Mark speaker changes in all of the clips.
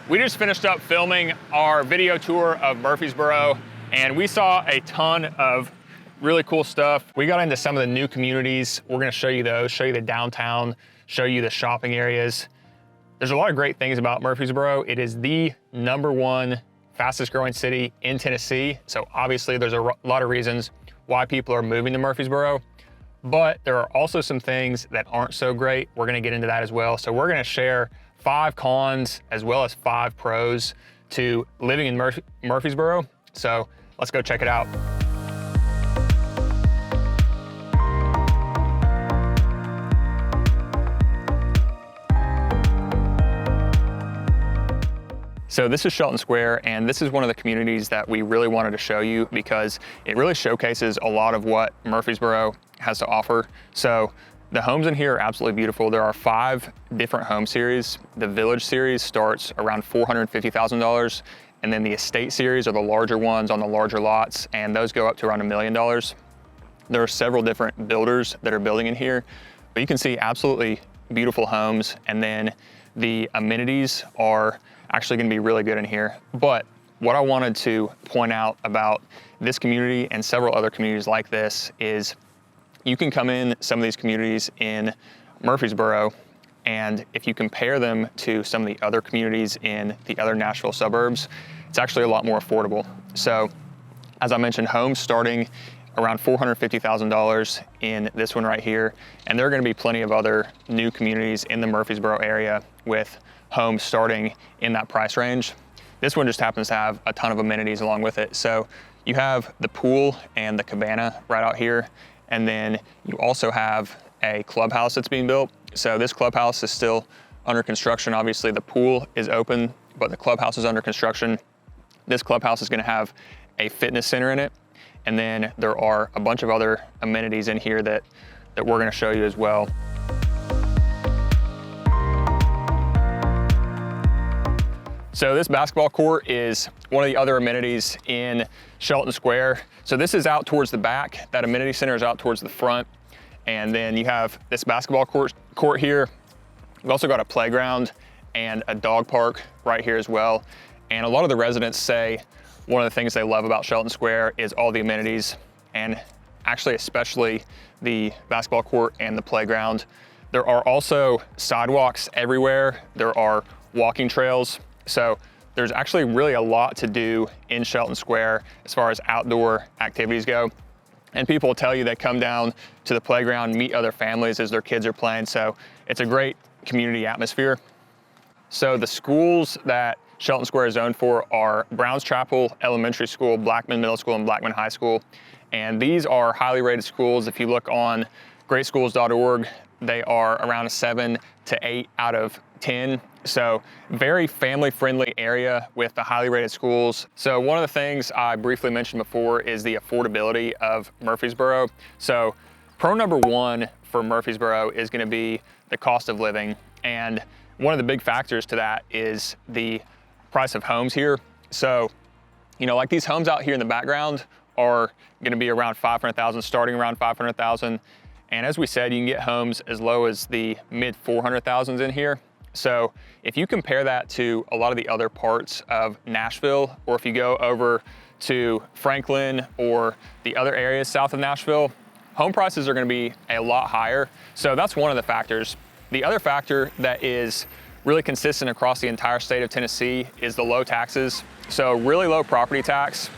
Speaker 1: We just finished up filming our video tour of Murfreesboro, and we saw a ton of really cool stuff. We got into some of the new communities. We're gonna show you those, show you the downtown, show you the shopping areas. There's a lot of great things about Murfreesboro. It is the #1 fastest growing city in Tennessee. So obviously there's a lot of reasons why people are moving to Murfreesboro, but there are also some things that aren't so great. We're gonna get into that as well. So we're gonna share 5 cons as well as 5 pros to living in Murfreesboro. So let's go check it out. So this is Shelton Square, and this is one of the communities that we really wanted to show you because it really showcases a lot of what Murfreesboro has to offer. So the homes in here are absolutely beautiful. There are 5 different home series. The Village series starts around $450,000, and then the Estate series are the larger ones on the larger lots, and those go up to around $1 million. There are several different builders that are building in here, but you can see absolutely beautiful homes, and then the amenities are actually gonna be really good in here. But what I wanted to point out about this community and several other communities like this is you can come in some of these communities in Murfreesboro, and if you compare them to some of the other communities in the other Nashville suburbs, it's actually a lot more affordable. So as I mentioned, homes starting around $450,000 in this one right here, and there are gonna be plenty of other new communities in the Murfreesboro area with homes starting in that price range. This one just happens to have a ton of amenities along with it. So you have the pool and the cabana right out here, and then you also have a clubhouse that's being built. So this clubhouse is still under construction. Obviously the pool is open, but the clubhouse is under construction. This clubhouse is gonna have a fitness center in it. And then there are a bunch of other amenities in here that we're gonna show you as well. So this basketball court is one of the other amenities in Shelton Square. So this is out towards the back. That amenity center is out towards the front. And then you have this basketball court here. We've also got a playground and a dog park right here as well. And a lot of the residents say one of the things they love about Shelton Square is all the amenities, and actually especially the basketball court and the playground. There are also sidewalks everywhere. There are walking trails. So there's actually really a lot to do in Shelton Square as far as outdoor activities go. And people will tell you they come down to the playground, meet other families as their kids are playing. So it's a great community atmosphere. So the schools that Shelton Square is zoned for are Browns Chapel Elementary School, Blackman Middle School, and Blackman High School. And these are highly rated schools. If you look on greatschools.org, they are around a 7 to 8 out of 10. So very family-friendly area with the highly rated schools. So one of the things I briefly mentioned before is the affordability of Murfreesboro. So pro number 1 for Murfreesboro is gonna be the cost of living. And one of the big factors to that is the price of homes here. So, you know, like these homes out here in the background are gonna be around 500,000, starting around 500,000. And as we said, you can get homes as low as the mid 400,000s in here. So if you compare that to a lot of the other parts of Nashville, or if you go over to Franklin or the other areas south of Nashville, home prices are gonna be a lot higher. So that's one of the factors. The other factor that is really consistent across the entire state of Tennessee is the low taxes. So really low property tax.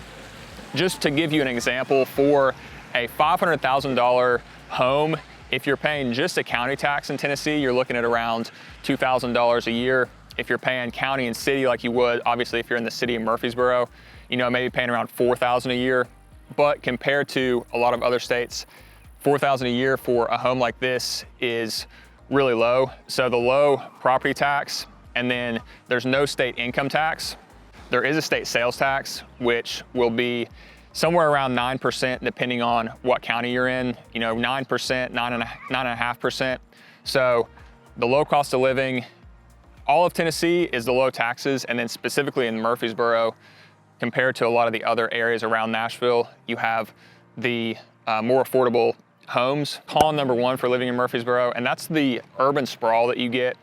Speaker 1: Just to give you an example, for a $500,000 home, if you're paying just a county tax in Tennessee, you're looking at around $2,000 a year. If you're paying county and city like you would, obviously if you're in the city of Murfreesboro, you know, maybe paying around $4,000 a year. But compared to a lot of other states, $4,000 a year for a home like this is really low. So the low property tax, and then there's no state income tax. There is a state sales tax, which will be somewhere around 9% depending on what county you're in, you know, 9%, 9.5%. So the low cost of living, all of Tennessee is the low taxes, and then specifically in Murfreesboro, compared to a lot of the other areas around Nashville, you have the more affordable homes. Con number 1 for living in Murfreesboro, and that's the urban sprawl that you get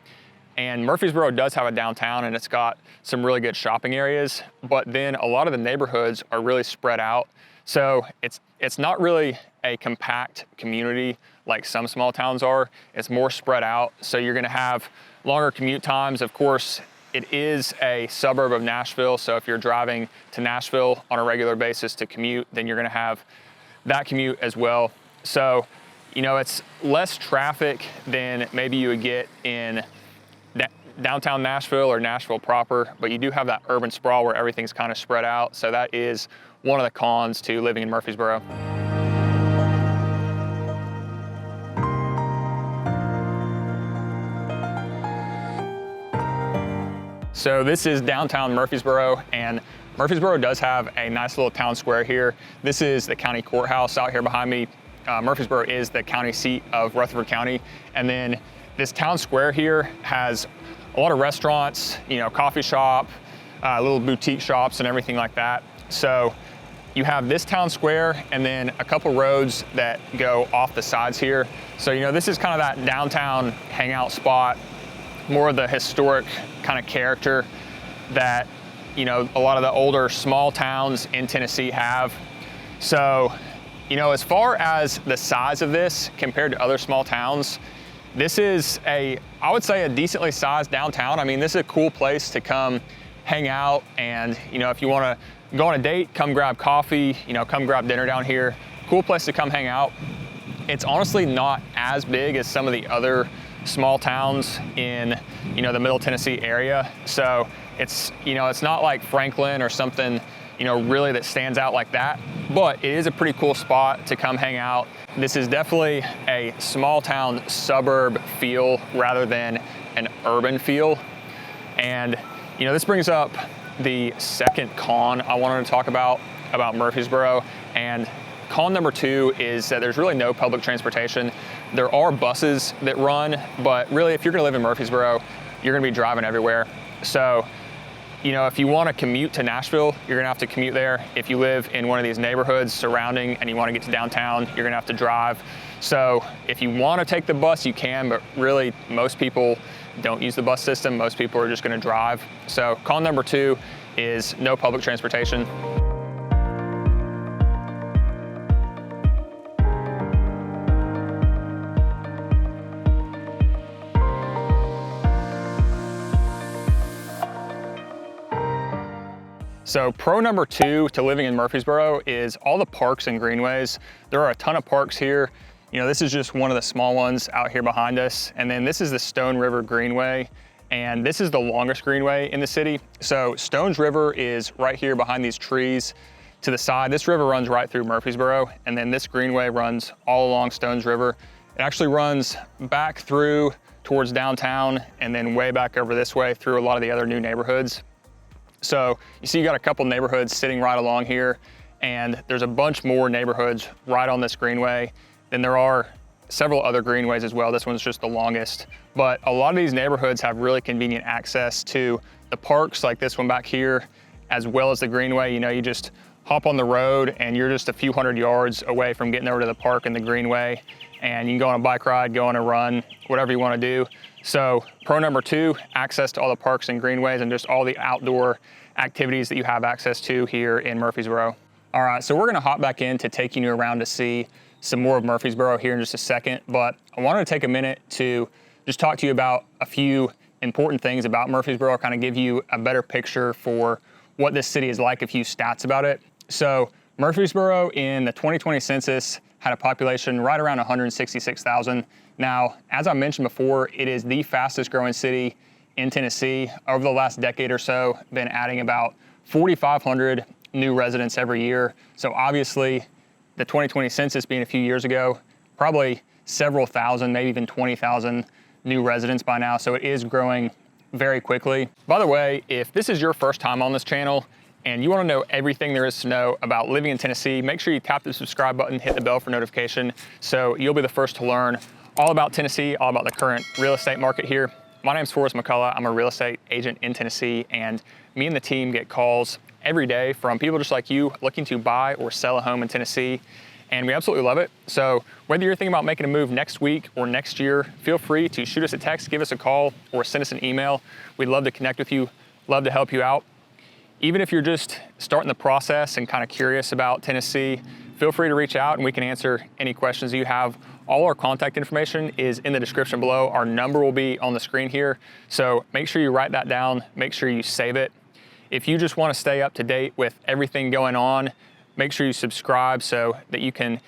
Speaker 1: And Murfreesboro does have a downtown, and it's got some really good shopping areas, but then a lot of the neighborhoods are really spread out. So it's not really a compact community like some small towns are. It's more spread out. So you're gonna have longer commute times. Of course, it is a suburb of Nashville. So if you're driving to Nashville on a regular basis to commute, then you're gonna have that commute as well. So, you know, it's less traffic than maybe you would get in downtown Nashville or Nashville proper, but you do have that urban sprawl where everything's kind of spread out. So that is one of the cons to living in Murfreesboro. So this is downtown Murfreesboro, and Murfreesboro does have a nice little town square here. This is the county courthouse out here behind me. Murfreesboro is the county seat of Rutherford County. And then this town square here has a lot of restaurants, you know, coffee shop, little boutique shops and everything like that. So you have this town square and then a couple roads that go off the sides here. So, you know, this is kind of that downtown hangout spot, more of the historic kind of character that, you know, a lot of the older small towns in Tennessee have. So, you know, as far as the size of this compared to other small towns, this is I would say a decently sized downtown. I mean, this is a cool place to come hang out, and, you know, if you want to go on a date, come grab coffee, you know, come grab dinner down here. Cool place to come hang out. It's honestly not as big as some of the other small towns in, you know, the Middle Tennessee area. So it's, you know, it's not like Franklin or something, you know, really that stands out like that, but it is a pretty cool spot to come hang out. This is definitely a small town suburb feel rather than an urban feel. And, you know, this brings up the second con I wanted to talk about Murfreesboro. And con number 2 is that there's really no public transportation. There are buses that run, but really if you're gonna live in Murfreesboro, you're gonna be driving everywhere. So, you know, if you want to commute to Nashville, you're gonna have to commute there. If you live in one of these neighborhoods surrounding and you want to get to downtown, you're gonna have to drive. So if you want to take the bus, you can, but really most people don't use the bus system. Most people are just gonna drive. So con number 2 is no public transportation. So pro number 2 to living in Murfreesboro is all the parks and greenways. There are a ton of parks here. You know, this is just one of the small ones out here behind us. And then this is the Stone River Greenway. And this is the longest greenway in the city. So Stones River is right here behind these trees to the side. This river runs right through Murfreesboro. And then this greenway runs all along Stones River. It actually runs back through towards downtown and then way back over this way through a lot of the other new neighborhoods. So you see you got a couple neighborhoods sitting right along here, and there's a bunch more neighborhoods right on this greenway. Then there are several other greenways as well. This one's just the longest. But a lot of these neighborhoods have really convenient access to the parks like this one back here, as well as the greenway. You know, you just hop on the road and you're just a few hundred yards away from getting over to the park and the greenway. And you can go on a bike ride, go on a run, whatever you want to do. So pro number 2, access to all the parks and greenways and just all the outdoor activities that you have access to here in Murfreesboro. All right, so we're gonna hop back in to taking you around to see some more of Murfreesboro here in just a second, but I wanted to take a minute to just talk to you about a few important things about Murfreesboro, kind of give you a better picture for what this city is like, a few stats about it. So Murfreesboro in the 2020 census had a population right around 166,000. Now, as I mentioned before, it is the fastest growing city in Tennessee. Over the last decade or so, been adding about 4,500 new residents every year. So obviously, the 2020 census being a few years ago, probably several thousand, maybe even 20,000 new residents by now. So it is growing very quickly. By the way, if this is your first time on this channel and you want to know everything there is to know about living in Tennessee, make sure you tap the subscribe button, hit the bell for notification, so you'll be the first to learn all about Tennessee, all about the current real estate market here. My name's Forrest McCullough. I'm a real estate agent in Tennessee, and me and the team get calls every day from people just like you looking to buy or sell a home in Tennessee. and we absolutely love it. So whether you're thinking about making a move next week or next year, feel free to shoot us a text, give us a call, or send us an email. We'd love to connect with you, love to help you out. Even if you're just starting the process and kind of curious about Tennessee, feel free to reach out and we can answer any questions you have. All our contact information is in the description below. Our number will be on the screen here. So make sure you write that down, make sure you save it. If you just want to stay up to date with everything going on, make sure you subscribe so that you can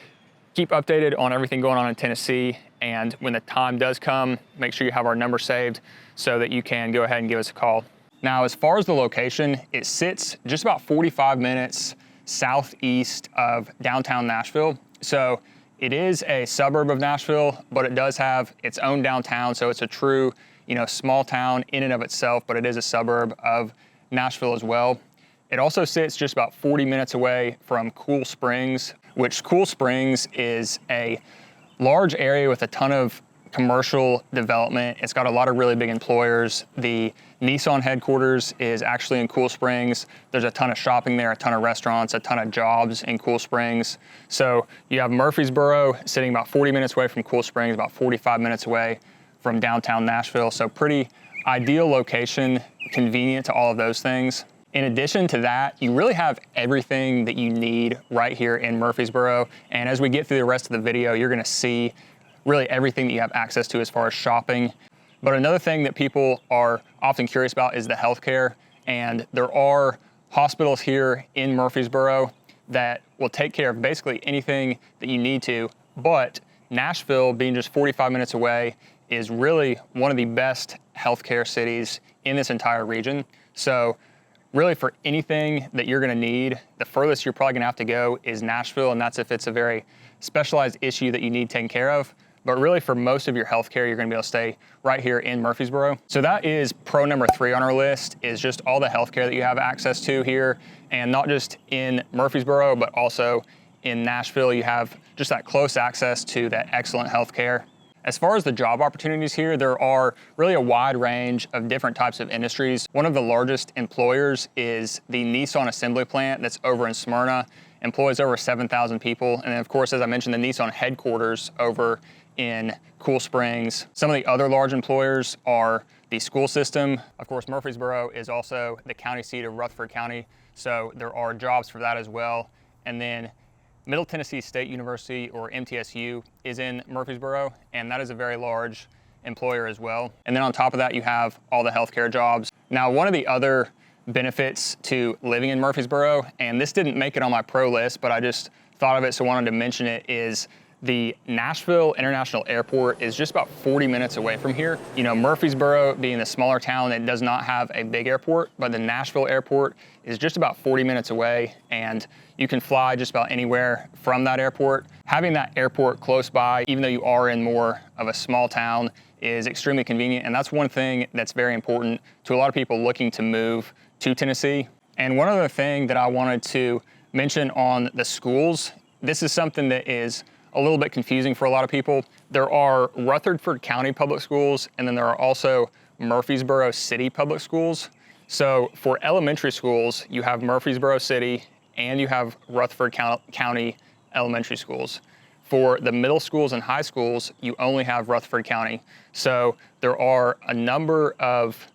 Speaker 1: keep updated on everything going on in Tennessee. And when the time does come, make sure you have our number saved so that you can go ahead and give us a call. Now, as far as the location, it sits just about 45 minutes southeast of downtown Nashville. So it is a suburb of Nashville, but it does have its own downtown. So it's a true, small town in and of itself, but it is a suburb of Nashville as well. It also sits just about 40 minutes away from Cool Springs, which Cool Springs is a large area with a ton of commercial development. It's got a lot of really big employers. The Nissan headquarters is actually in Cool Springs. There's a ton of shopping there, a ton of restaurants, a ton of jobs in Cool Springs. So you have Murfreesboro sitting about 40 minutes away from Cool Springs, about 45 minutes away from downtown Nashville. So pretty ideal location, convenient to all of those things. In addition to that, you really have everything that you need right here in Murfreesboro. And as we get through the rest of the video, you're gonna see really everything that you have access to as far as shopping. But another thing that people are often curious about is the healthcare. And there are hospitals here in Murfreesboro that will take care of basically anything that you need to. But Nashville, being just 45 minutes away, is really one of the best healthcare cities in this entire region. So really for anything that you're gonna need, the furthest you're probably gonna have to go is Nashville, and that's if it's a very specialized issue that you need taken care of. But really for most of your healthcare, you're gonna be able to stay right here in Murfreesboro. So that is pro number 3 on our list, is just all the healthcare that you have access to here. And not just in Murfreesboro, but also in Nashville, you have just that close access to that excellent healthcare. As far as the job opportunities here, there are really a wide range of different types of industries. One of the largest employers is the Nissan assembly plant that's over in Smyrna, employs over 7,000 people. And then of course, as I mentioned, the Nissan headquarters over in Cool Springs. Some of the other large employers are the school system. Of course, Murfreesboro is also the county seat of Rutherford County, so there are jobs for that as well. And then Middle Tennessee State University, or MTSU, is in Murfreesboro, and that is a very large employer as well. And then on top of that, you have all the healthcare jobs. Now, one of the other benefits to living in Murfreesboro, and this didn't make it on my pro list, but I just thought of it, so wanted to mention it, is the Nashville International Airport is just about 40 minutes away from here. Murfreesboro being the smaller town, it does not have a big airport, but the Nashville Airport is just about 40 minutes away, and you can fly just about anywhere from that airport. Having that airport close by, even though you are in more of a small town, is extremely convenient, and that's one thing that's very important to a lot of people looking to move to Tennessee. And one other thing that I wanted to mention on the schools, this is something that is a little bit confusing for a lot of people. There are Rutherford County public schools, and then there are also Murfreesboro City public schools. So for elementary schools, you have Murfreesboro City and you have Rutherford County elementary schools. For the middle schools and high schools, you only have Rutherford County. So there are a number of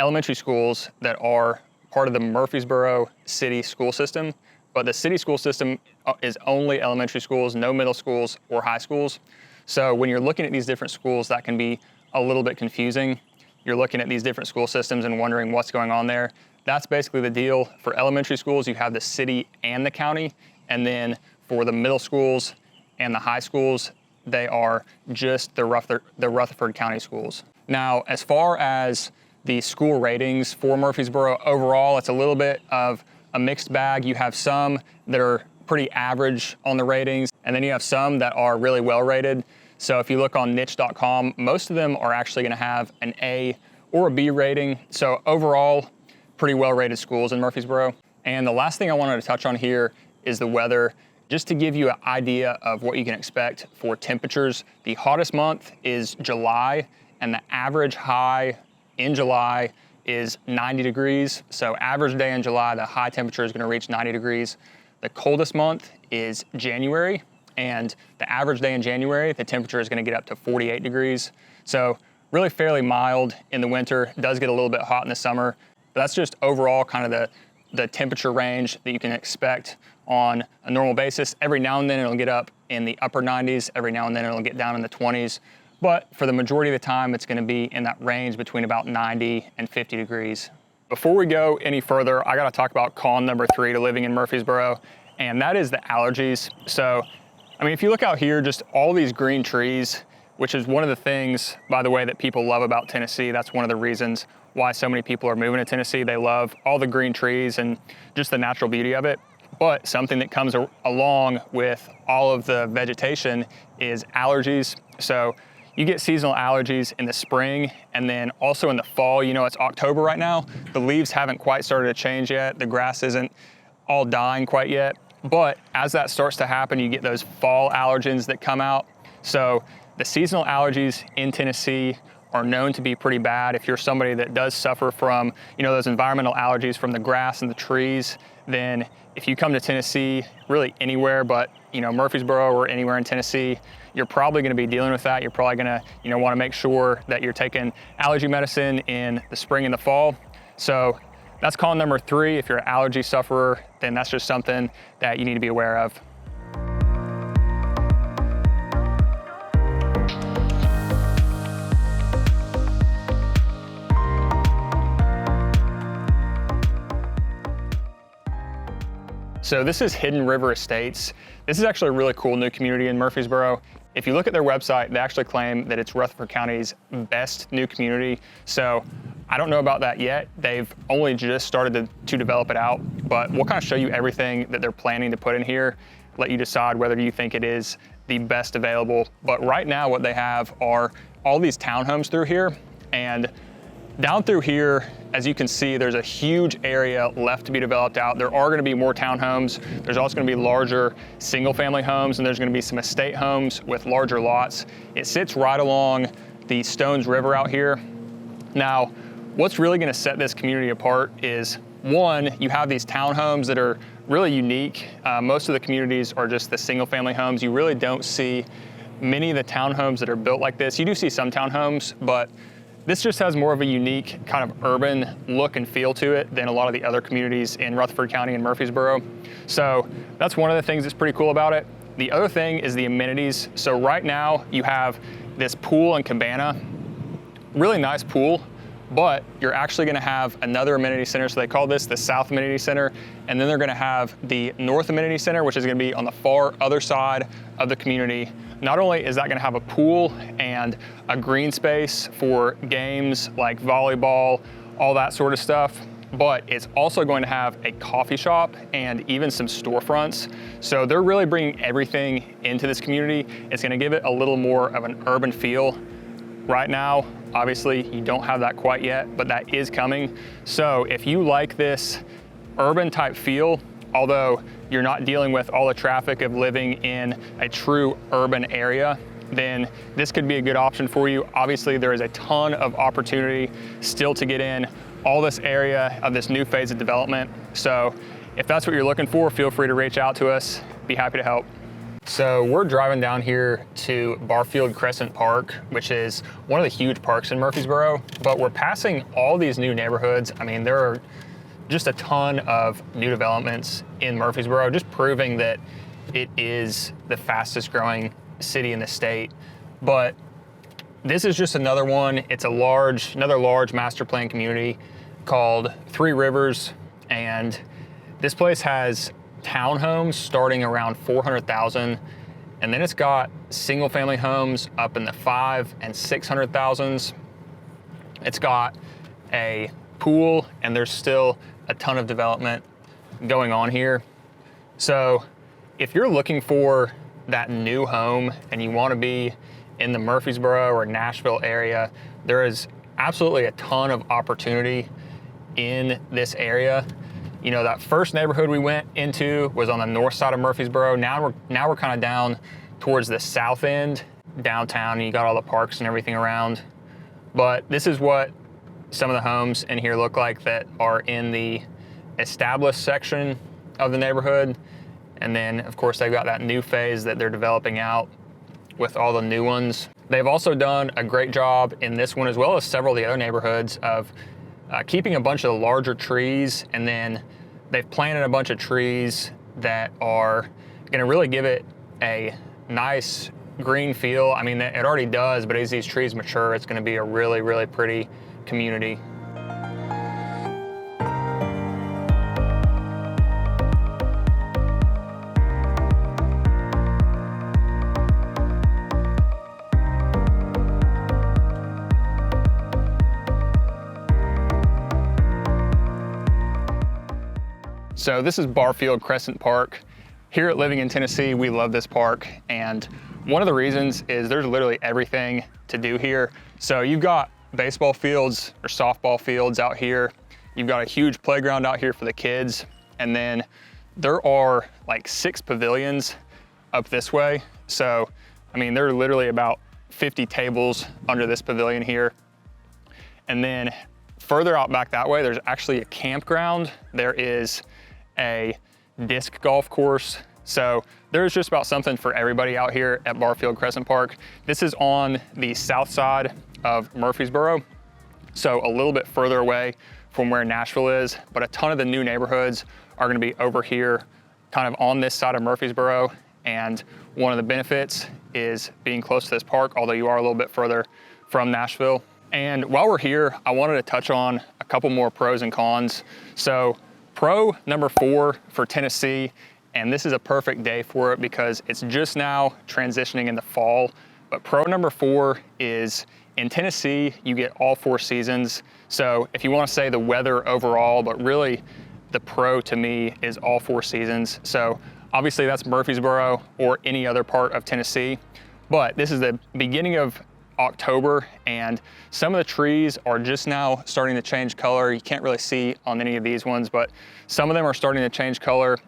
Speaker 1: elementary schools that are part of the Murfreesboro City school system, but the city school system is only elementary schools, no middle schools or high schools. So when you're looking at these different schools, that can be a little bit confusing. You're looking at these different school systems and wondering what's going on there. That's basically the deal. For elementary schools, you have the city and the county. And then for the middle schools and the high schools, they are just the Rutherford County schools. Now, as far as the school ratings for Murfreesboro overall, it's a little bit of a mixed bag. You have some that are pretty average on the ratings, and then you have some that are really well rated. So if you look on niche.com, most of them are actually gonna have an A or a B rating. So overall, pretty well rated schools in Murfreesboro. And the last thing I wanted to touch on here is the weather. Just to give you an idea of what you can expect for temperatures, the hottest month is July, and the average high in July is 90 degrees. So average day in July, the high temperature is gonna reach 90 degrees. The coldest month is January, and the average day in January, the temperature is gonna get up to 48 degrees. So really fairly mild in the winter. It does get a little bit hot in the summer, but that's just overall kind of the temperature range that you can expect on a normal basis. Every now and then it'll get up in the upper 90s, every now and then it'll get down in the 20s, but for the majority of the time, it's gonna be in that range between about 90 and 50 degrees. Before we go any further, I gotta talk about con number 3 to living in Murfreesboro, and that is the allergies. So, I mean, if you look out here, just all these green trees, which is one of the things, by the way, that people love about Tennessee. That's one of the reasons why so many people are moving to Tennessee. They love all the green trees and just the natural beauty of it. But something that comes along with all of the vegetation is allergies. So you get seasonal allergies in the spring, and then also in the fall. You know, it's October right now. The leaves haven't quite started to change yet. The grass isn't all dying quite yet. But as that starts to happen, you get those fall allergens that come out. So the seasonal allergies in Tennessee are known to be pretty bad. If you're somebody that does suffer from, you know, those environmental allergies from the grass and the trees, then if you come to Tennessee, really anywhere but, you know, Murfreesboro or anywhere in Tennessee, you're probably gonna be dealing with that. You're probably gonna, you know, wanna make sure that you're taking allergy medicine in the spring and the fall. So that's con number 3. If you're an allergy sufferer, then that's just something that you need to be aware of. So this is Hidden River Estates. This is actually a really cool new community in Murfreesboro. If you look at their website, they actually claim that it's Rutherford County's best new community. So I don't know about that yet. They've only just started to develop it out, but we'll kind of show you everything that they're planning to put in here, let you decide whether you think it is the best available. But right now what they have are all these townhomes through here, and down through here, as you can see, there's a huge area left to be developed out. There are gonna be more townhomes. There's also gonna be larger single family homes, and there's gonna be some estate homes with larger lots. It sits right along the Stones River out here. Now, what's really gonna set this community apart is, one, you have these townhomes that are really unique. Most of the communities are just the single family homes. You really don't see many of the townhomes that are built like this. You do see some townhomes, but this just has more of a unique kind of urban look and feel to it than a lot of the other communities in Rutherford County and Murfreesboro. So that's one of the things that's pretty cool about it. The other thing is the amenities. So right now you have this pool and cabana, really nice pool, but you're actually gonna have another amenity center. So they call this the South Amenity Center. And then they're gonna have the North Amenity Center, which is gonna be on the far other side of the community. Not only is that gonna have a pool and a green space for games like volleyball, all that sort of stuff, but it's also going to have a coffee shop and even some storefronts. So they're really bringing everything into this community. It's gonna give it a little more of an urban feel. Right now, obviously, you don't have that quite yet, but that is coming. So if you like this urban type feel, although you're not dealing with all the traffic of living in a true urban area, then this could be a good option for you. Obviously, there is a ton of opportunity still to get in all this area of this new phase of development. So if that's what you're looking for, feel free to reach out to us. Be happy to help. So we're driving down here to Barfield Crescent Park, which is one of the huge parks in Murfreesboro, but we're passing all these new neighborhoods. I mean, there are just a ton of new developments in Murfreesboro, just proving that it is the fastest growing city in the state. But this is just another one. It's another large master plan community called Three Rivers. And this place has townhomes starting around 400,000. And then it's got single family homes up in the 500,000 and 600,000s. It's got a pool, and there's still a ton of development going on here. So if you're looking for that new home and you want to be in the Murfreesboro or Nashville area, there is absolutely a ton of opportunity in this area. You know, that first neighborhood we went into was on the north side of Murfreesboro. Now we're kind of down towards the south end, downtown, and you got all the parks and everything around. But this is what some of the homes in here look like that are in the established section of the neighborhood. And then of course they've got that new phase that they're developing out with all the new ones. They've also done a great job in this one, as well as several of the other neighborhoods, of keeping a bunch of the larger trees, and then they've planted a bunch of trees that are gonna really give it a nice green feel. I mean, it already does, but as these trees mature, it's gonna be a really, really pretty community. So this is Barfield Crescent Park. Here at Living in Tennessee, we love this park, and one of the reasons is there's literally everything to do here. So you've got baseball fields or softball fields out here. You've got a huge playground out here for the kids, and then there are like 6 pavilions up this way. So, I mean, there are literally about 50 tables under this pavilion here. And then further out back that way, there's actually a campground. There is a disc golf course. So there's just about something for everybody out here at Barfield Crescent Park. This is on the south side of Murfreesboro, so a little bit further away from where Nashville is, but a ton of the new neighborhoods are gonna be over here, kind of on this side of Murfreesboro. And one of the benefits is being close to this park, although you are a little bit further from Nashville. And while we're here, I wanted to touch on a couple more pros and cons. So pro number 4 for Tennessee, and this is a perfect day for it because it's just now transitioning into fall, but pro number 4 is in Tennessee, you get all 4 seasons. So if you want to say the weather overall, but really the pro to me is all 4 seasons. So obviously that's Murfreesboro or any other part of Tennessee, but this is the beginning of October, and some of the trees are just now starting to change color. You can't really see on any of these ones, but some of them are starting to change color.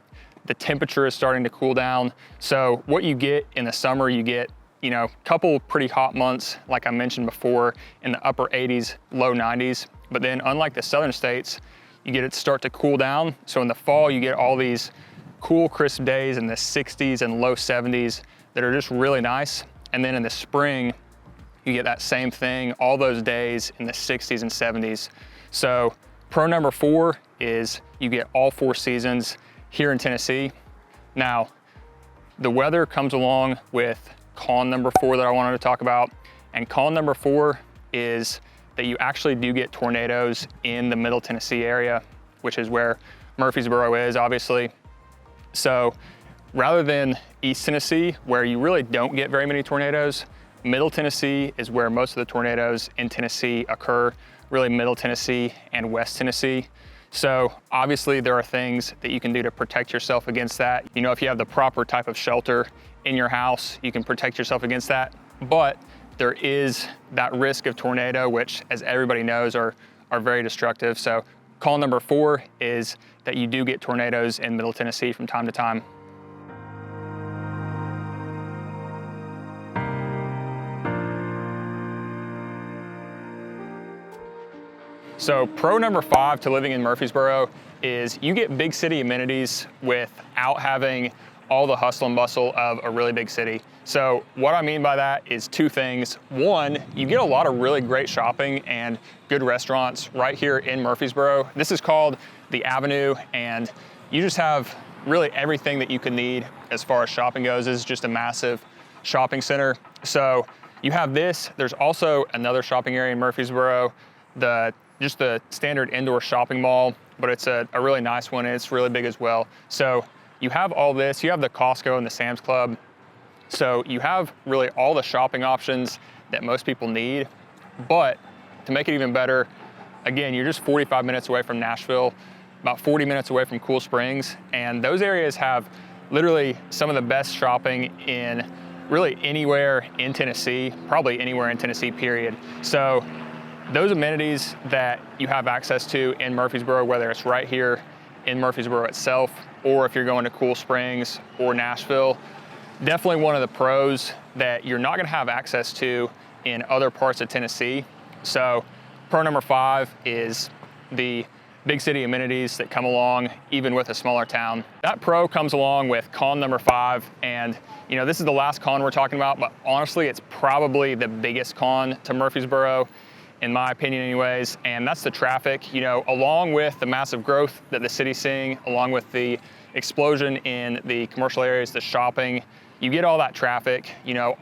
Speaker 1: The temperature is starting to cool down. So what you get in the summer, you get, you know, a couple pretty hot months, like I mentioned before, in the upper 80s, low 90s. But then unlike the southern states, you get it to start to cool down. So in the fall, you get all these cool, crisp days in the 60s and low 70s that are just really nice. And then in the spring, you get that same thing, all those days in the 60s and 70s. So pro number 4 is you get all 4 seasons here in Tennessee. Now, the weather comes along with con number 4 that I wanted to talk about. And con number 4 is that you actually do get tornadoes in the Middle Tennessee area, which is where Murfreesboro is, obviously. So rather than East Tennessee, where you really don't get very many tornadoes, Middle Tennessee is where most of the tornadoes in Tennessee occur, really Middle Tennessee and West Tennessee. So obviously there are things that you can do to protect yourself against that. You know, if you have the proper type of shelter in your house, you can protect yourself against that. But there is that risk of tornado, which, as everybody knows, are very destructive. So call number 4 is that you do get tornadoes in Middle Tennessee from time to time. So pro number 5 to living in Murfreesboro is you get big city amenities without having all the hustle and bustle of a really big city. So what I mean by that is 2 things. One, you get a lot of really great shopping and good restaurants right here in Murfreesboro. This is called the Avenue, and you just have really everything that you could need as far as shopping goes. This is just a massive shopping center. So you have this. There's also another shopping area in Murfreesboro, just the standard indoor shopping mall, but it's a really nice one, and it's really big as well. So you have all this, you have the Costco and the Sam's Club. So you have really all the shopping options that most people need. But to make it even better, again, you're just 45 minutes away from Nashville, about 40 minutes away from Cool Springs, and those areas have literally some of the best shopping in really anywhere in Tennessee, probably anywhere in Tennessee, period. So those amenities that you have access to in Murfreesboro, whether it's right here in Murfreesboro itself, or if you're going to Cool Springs or Nashville, definitely one of the pros that you're not gonna have access to in other parts of Tennessee. So pro number 5 is the big city amenities that come along even with a smaller town. That pro comes along with con number 5, and this is the last con we're talking about, but honestly it's probably the biggest con to Murfreesboro, in my opinion anyways, and that's the traffic. Along with the massive growth that the city's seeing, along with the explosion in the commercial areas, the shopping, you get all that traffic,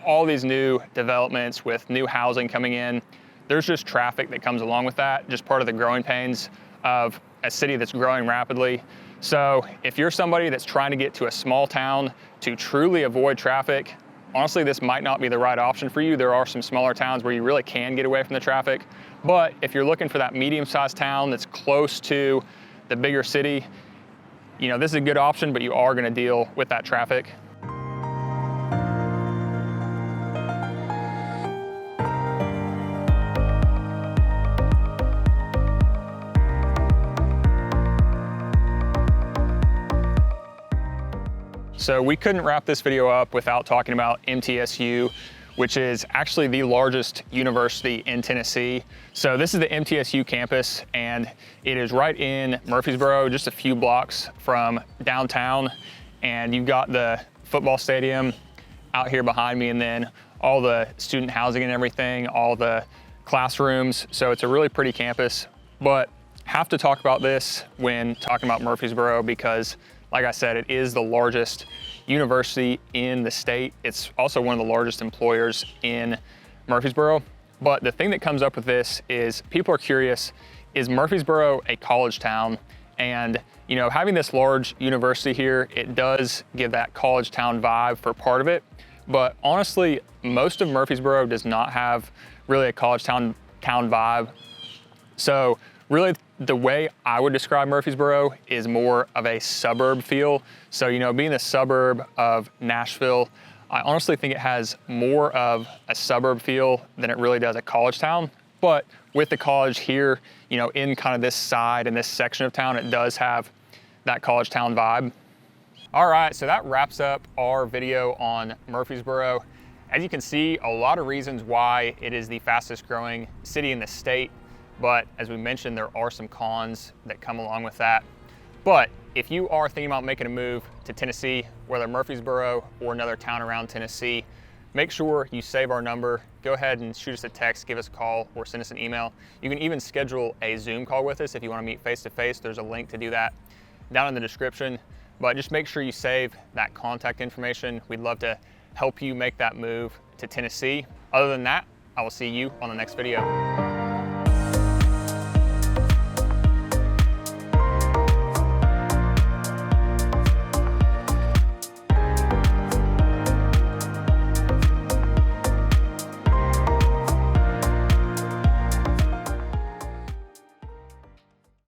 Speaker 1: all these new developments with new housing coming in. There's just traffic that comes along with that, just part of the growing pains of a city that's growing rapidly. So if you're somebody that's trying to get to a small town to truly avoid traffic, honestly, this might not be the right option for you. There are some smaller towns where you really can get away from the traffic. But if you're looking for that medium-sized town that's close to the bigger city, this is a good option, but you are gonna deal with that traffic. So we couldn't wrap this video up without talking about MTSU, which is actually the largest university in Tennessee. So this is the MTSU campus, and it is right in Murfreesboro, just a few blocks from downtown. And you've got the football stadium out here behind me, and then all the student housing and everything, all the classrooms. So it's a really pretty campus, but have to talk about this when talking about Murfreesboro because, like I said, it is the largest university in the state. It's also one of the largest employers in Murfreesboro. But the thing that comes up with this is people are curious, is Murfreesboro a college town? And having this large university here, it does give that college town vibe for part of it. But honestly, most of Murfreesboro does not have really a college town vibe. So really, the way I would describe Murfreesboro is more of a suburb feel. So, being a suburb of Nashville, I honestly think it has more of a suburb feel than it really does a college town. But with the college here, in kind of this side and this section of town, it does have that college town vibe. All right, so that wraps up our video on Murfreesboro. As you can see, a lot of reasons why it is the fastest growing city in the state. But as we mentioned, there are some cons that come along with that. But if you are thinking about making a move to Tennessee, whether Murfreesboro or another town around Tennessee, make sure you save our number. Go ahead and shoot us a text, give us a call, or send us an email. You can even schedule a Zoom call with us if you want to meet face-to-face. There's a link to do that down in the description. But just make sure you save that contact information. We'd love to help you make that move to Tennessee. Other than that, I will see you on the next video.